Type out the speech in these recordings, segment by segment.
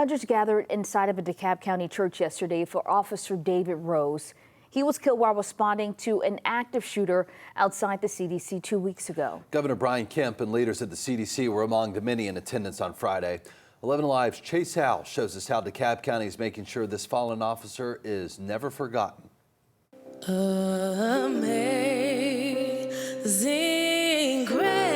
Hundreds gathered inside of a DeKalb County church yesterday for Officer David Rose. He was killed while responding to an active shooter outside the CDC 2 weeks ago. Governor Brian Kemp and leaders at the CDC were among the many in attendance on Friday. 11 Alive's Chase Howell shows us how DeKalb County is making sure this fallen officer is never forgotten. Amazing grace.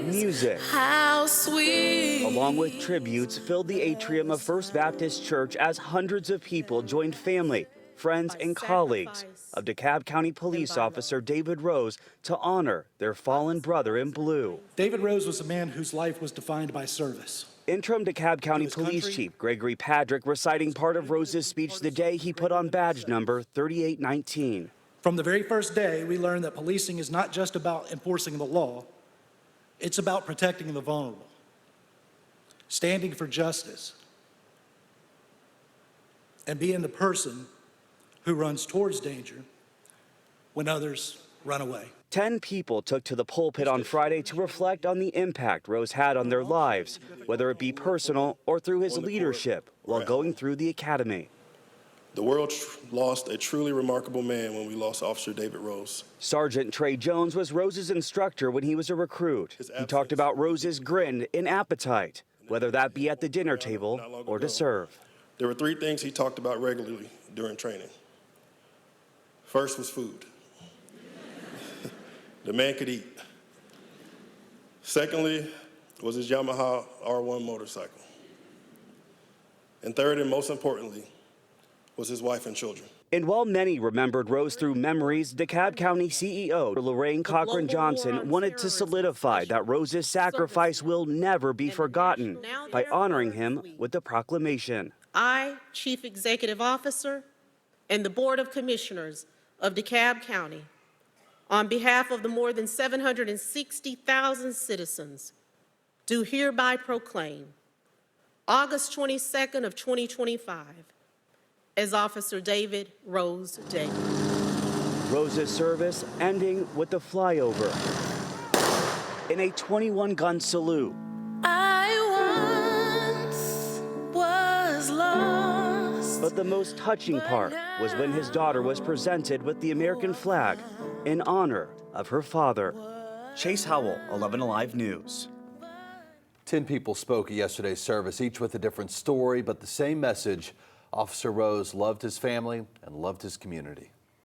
Music. How sweet. Along with tributes filled the atrium of First Baptist Church as hundreds of people joined family, friends, and colleagues of DeKalb County Police Officer David Rose to honor their fallen brother in blue. David Rose was a man whose life was defined by service. Interim DeKalb County Police Chief Gregory Patrick reciting part of Rose's speech the day he put on badge number 3819. From the very first day, we learned that policing is not just about enforcing the law, it's about protecting the vulnerable, standing for justice, and being the person who runs towards danger when others run away. 10 people took to the pulpit on Friday to reflect on the impact Rose had on their lives, whether it be personal or through his leadership while going through the academy. The world lost a truly remarkable man when we lost Officer David Rose. Sergeant Trey Jones was Rose's instructor when he was a recruit. He talked about Rose's grin and appetite, whether that be at the dinner table or to serve. There were 3 things he talked about regularly during training. First was food. The man could eat. Secondly was his Yamaha R1 motorcycle. And third, and most importantly, was his wife and children. And while many remembered Rose through memories, DeKalb County CEO Lorraine Cochran Johnson wanted to solidify that Rose's sacrifice will never be forgotten by honoring him with the proclamation. I, Chief Executive Officer, and the Board of Commissioners of DeKalb County, on behalf of the more than 760,000 citizens, do hereby proclaim August 22nd of 2025 as Officer David Rose Day. Rose's service ending with the flyover in a 21-gun salute. I once was lost. But the most touching part was when his daughter was presented with the American flag in honor of her father. Chase Howell, 11 Alive News. 10 people spoke at yesterday's service, each with a different story, but the same message. Officer Rose loved his family and loved his community.